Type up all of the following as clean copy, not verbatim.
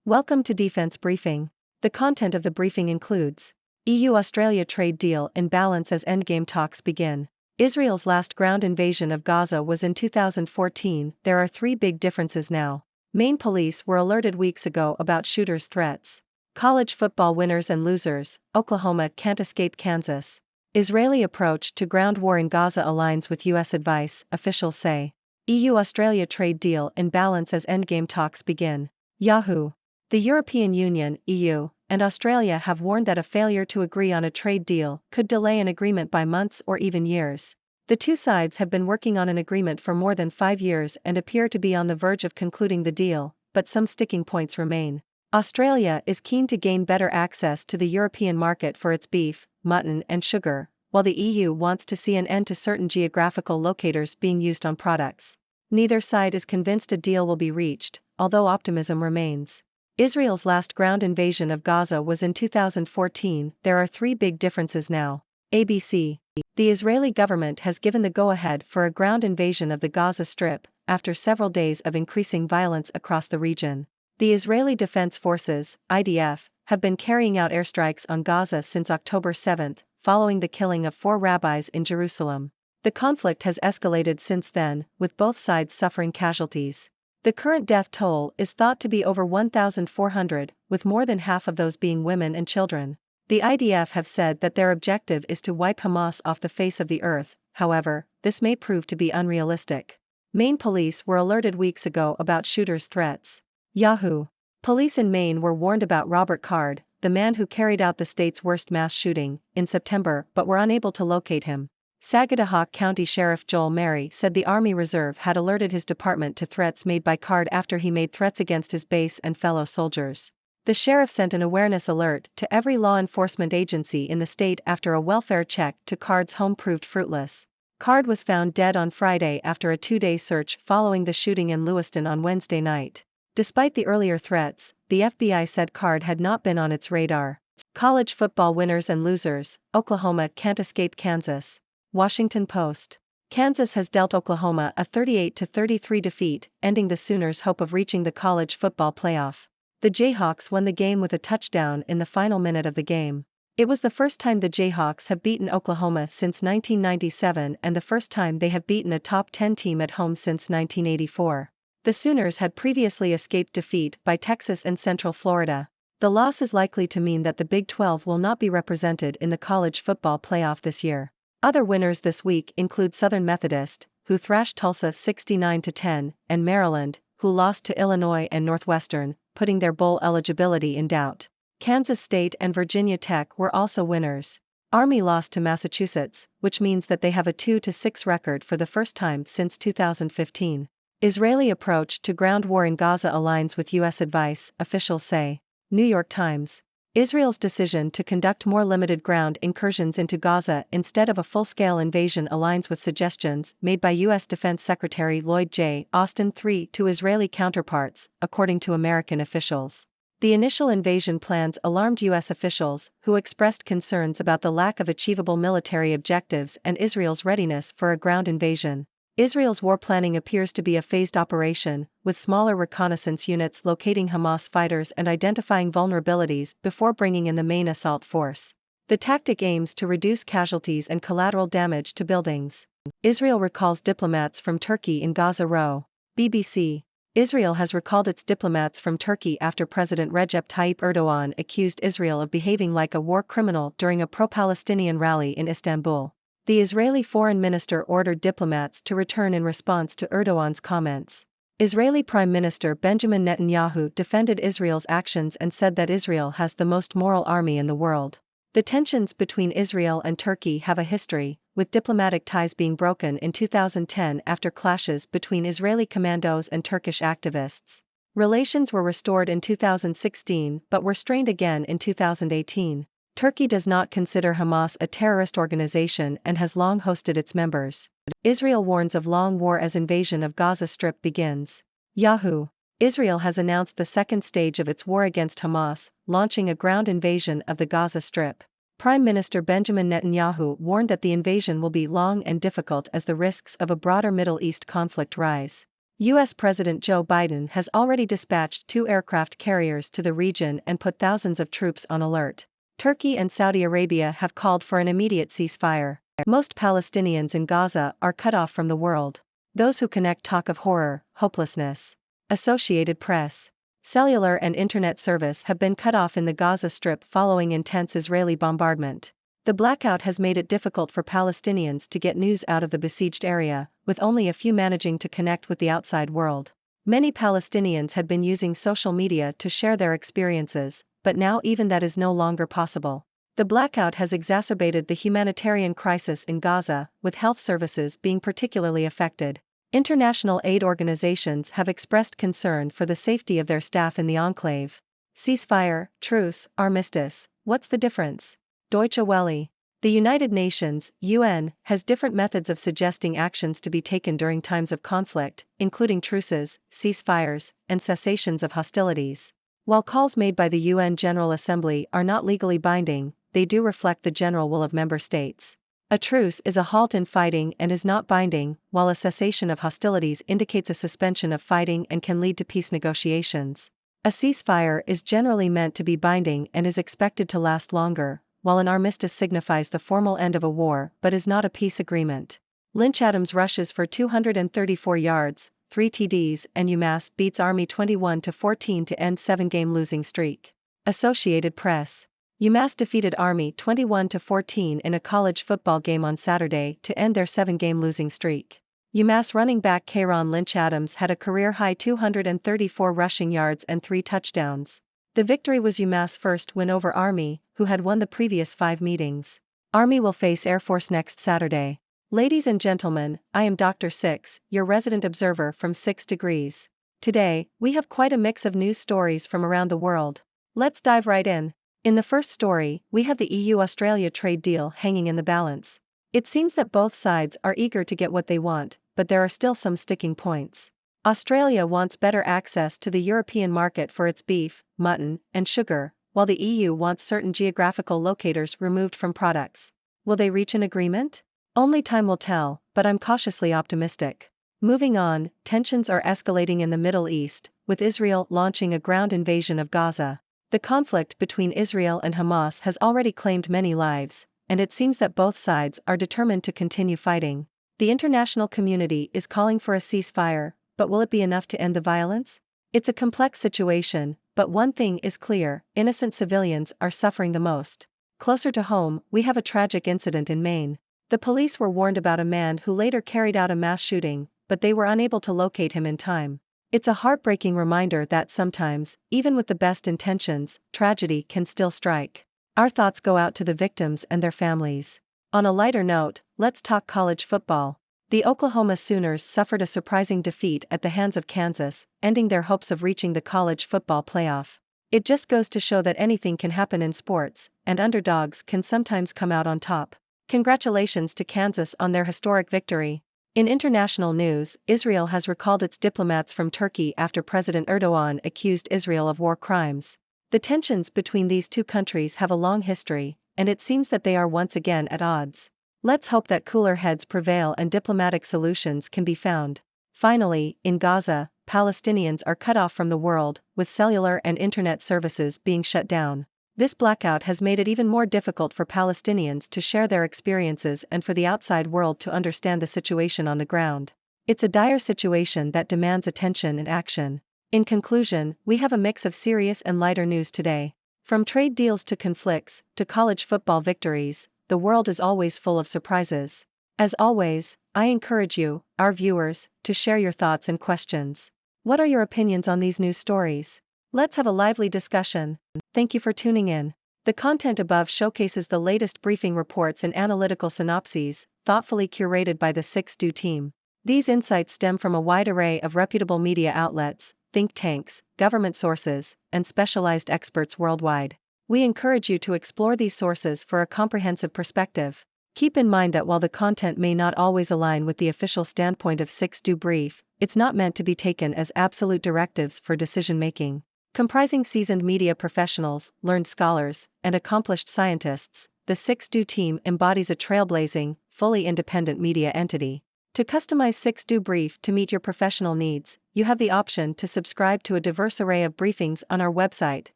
Welcome to Defense Briefing. The content of the briefing includes EU-Australia trade deal in balance as endgame talks begin. Israel's last ground invasion of Gaza was in 2014. There are three big differences now. Maine police were alerted weeks ago about shooters' threats. College football winners and losers, Oklahoma can't escape Kansas. Israeli approach to ground war in Gaza aligns with U.S. advice, officials say. EU-Australia trade deal in balance as endgame talks begin. Yahoo! The European Union, EU, and Australia have warned that a failure to agree on a trade deal could delay an agreement by months or even years. The two sides have been working on an agreement for more than 5 years and appear to be on the verge of concluding the deal, but some sticking points remain. Australia is keen to gain better access to the European market for its beef, mutton, and sugar, while the EU wants to see an end to certain geographical locators being used on products. Neither side is convinced a deal will be reached, although optimism remains. Israel's last ground invasion of Gaza was in 2014. There are three big differences now. ABC. The Israeli government has given the go-ahead for a ground invasion of the Gaza Strip, after several days of increasing violence across the region. The Israeli Defense Forces, IDF, have been carrying out airstrikes on Gaza since October 7, following the killing of 4 rabbis in Jerusalem. The conflict has escalated since then, with both sides suffering casualties. The current death toll is thought to be over 1,400, with more than half of those being women and children. The IDF have said that their objective is to wipe Hamas off the face of the earth. However, this may prove to be unrealistic. Maine police were alerted weeks ago about shooters' threats. Yahoo! Police in Maine were warned about Robert Card, the man who carried out the state's worst mass shooting, in September, but were unable to locate him. Sagadahoc County Sheriff Joel Mary said the Army Reserve had alerted his department to threats made by Card after he made threats against his base and fellow soldiers. The sheriff sent an awareness alert to every law enforcement agency in the state after a welfare check to Card's home proved fruitless. Card was found dead on Friday after a 2-day search following the shooting in Lewiston on Wednesday night. Despite the earlier threats, the FBI said Card had not been on its radar. College football winners and losers, Oklahoma can't escape Kansas. Washington Post. Kansas has dealt Oklahoma a 38-33 defeat, ending the Sooners' hope of reaching the college football playoff. The Jayhawks won the game with a touchdown in the final minute of the game. It was the first time the Jayhawks have beaten Oklahoma since 1997 and the first time they have beaten a top 10 team at home since 1984. The Sooners had previously escaped defeat by Texas and Central Florida. The loss is likely to mean that the Big 12 will not be represented in the college football playoff this year. Other winners this week include Southern Methodist, who thrashed Tulsa 69-10, and Maryland, who lost to Illinois and Northwestern, putting their bowl eligibility in doubt. Kansas State and Virginia Tech were also winners. Army lost to Massachusetts, which means that they have a 2-6 record for the first time since 2015. Israeli approach to ground war in Gaza aligns with U.S. advice, officials say. New York Times. Israel's decision to conduct more limited ground incursions into Gaza instead of a full-scale invasion aligns with suggestions made by U.S. Defense Secretary Lloyd J. Austin III to Israeli counterparts, according to American officials. The initial invasion plans alarmed U.S. officials, who expressed concerns about the lack of achievable military objectives and Israel's readiness for a ground invasion. Israel's war planning appears to be a phased operation, with smaller reconnaissance units locating Hamas fighters and identifying vulnerabilities before bringing in the main assault force. The tactic aims to reduce casualties and collateral damage to buildings. Israel recalls diplomats from Turkey in Gaza row. BBC. Israel has recalled its diplomats from Turkey after President Recep Tayyip Erdogan accused Israel of behaving like a war criminal during a pro-Palestinian rally in Istanbul. The Israeli foreign minister ordered diplomats to return in response to Erdogan's comments. Israeli Prime Minister Benjamin Netanyahu defended Israel's actions and said that Israel has the most moral army in the world. The tensions between Israel and Turkey have a history, with diplomatic ties being broken in 2010 after clashes between Israeli commandos and Turkish activists. Relations were restored in 2016 but were strained again in 2018. Turkey does not consider Hamas a terrorist organization and has long hosted its members. Israel warns of long war as invasion of Gaza Strip begins. Yahoo! Israel has announced the second stage of its war against Hamas, launching a ground invasion of the Gaza Strip. Prime Minister Benjamin Netanyahu warned that the invasion will be long and difficult as the risks of a broader Middle East conflict rise. U.S. President Joe Biden has already dispatched 2 aircraft carriers to the region and put thousands of troops on alert. Turkey and Saudi Arabia have called for an immediate ceasefire. Most Palestinians in Gaza are cut off from the world. Those who connect talk of horror, hopelessness. Associated Press. Cellular and internet service have been cut off in the Gaza Strip following intense Israeli bombardment. The blackout has made it difficult for Palestinians to get news out of the besieged area, with only a few managing to connect with the outside world. Many Palestinians had been using social media to share their experiences, but now even that is no longer possible. The blackout has exacerbated the humanitarian crisis in Gaza, with health services being particularly affected. International aid organizations have expressed concern for the safety of their staff in the enclave. Ceasefire, truce, armistice, what's the difference? Deutsche Welle. The United Nations, UN, has different methods of suggesting actions to be taken during times of conflict, including truces, ceasefires, and cessations of hostilities. While calls made by the UN General Assembly are not legally binding, they do reflect the general will of member states. A truce is a halt in fighting and is not binding, while a cessation of hostilities indicates a suspension of fighting and can lead to peace negotiations. A ceasefire is generally meant to be binding and is expected to last longer, while an armistice signifies the formal end of a war but is not a peace agreement. Lynch Adams rushes for 234 yards, 3 TDs, and UMass beats Army 21-14 to end 7-game losing streak. Associated Press. UMass defeated Army 21-14 in a college football game on Saturday to end their 7-game losing streak. UMass running back Kayron Lynch Adams had a career-high 234 rushing yards and 3 touchdowns. The victory was UMass' first win over Army, who had won the previous 5 meetings. Army will face Air Force next Saturday. Ladies and gentlemen, I am Dr. Six, your resident observer from 6 Degrees. Today, we have quite a mix of news stories from around the world. Let's dive right in. In the first story, we have the EU-Australia trade deal hanging in the balance. It seems that both sides are eager to get what they want, but there are still some sticking points. Australia wants better access to the European market for its beef, mutton, and sugar, while the EU wants certain geographical locators removed from products. Will they reach an agreement? Only time will tell, but I'm cautiously optimistic. Moving on, tensions are escalating in the Middle East, with Israel launching a ground invasion of Gaza. The conflict between Israel and Hamas has already claimed many lives, and it seems that both sides are determined to continue fighting. The international community is calling for a ceasefire, but will it be enough to end the violence? It's a complex situation, but one thing is clear: innocent civilians are suffering the most. Closer to home, we have a tragic incident in Maine. The police were warned about a man who later carried out a mass shooting, but they were unable to locate him in time. It's a heartbreaking reminder that sometimes, even with the best intentions, tragedy can still strike. Our thoughts go out to the victims and their families. On a lighter note, let's talk college football. The Oklahoma Sooners suffered a surprising defeat at the hands of Kansas, ending their hopes of reaching the college football playoff. It just goes to show that anything can happen in sports, and underdogs can sometimes come out on top. Congratulations to Kansas on their historic victory. In international news, Israel has recalled its diplomats from Turkey after President Erdogan accused Israel of war crimes. The tensions between these two countries have a long history, and it seems that they are once again at odds. Let's hope that cooler heads prevail and diplomatic solutions can be found. Finally, in Gaza, Palestinians are cut off from the world, with cellular and internet services being shut down. This blackout has made it even more difficult for Palestinians to share their experiences and for the outside world to understand the situation on the ground. It's a dire situation that demands attention and action. In conclusion, we have a mix of serious and lighter news today. From trade deals to conflicts, to college football victories, the world is always full of surprises. As always, I encourage you, our viewers, to share your thoughts and questions. What are your opinions on these news stories? Let's have a lively discussion. Thank you for tuning in. The content above showcases the latest briefing reports and analytical synopses, thoughtfully curated by the 6Do team. These insights stem from a wide array of reputable media outlets, think tanks, government sources, and specialized experts worldwide. We encourage you to explore these sources for a comprehensive perspective. Keep in mind that while the content may not always align with the official standpoint of 6Do Brief, it's not meant to be taken as absolute directives for decision-making. Comprising seasoned media professionals, learned scholars, and accomplished scientists, the 6Do team embodies a trailblazing, fully independent media entity. To customize 6Do Brief to meet your professional needs, you have the option to subscribe to a diverse array of briefings on our website,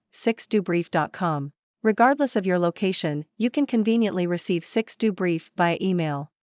6dobrief.com. Regardless of your location, you can conveniently receive 6Do Brief via email.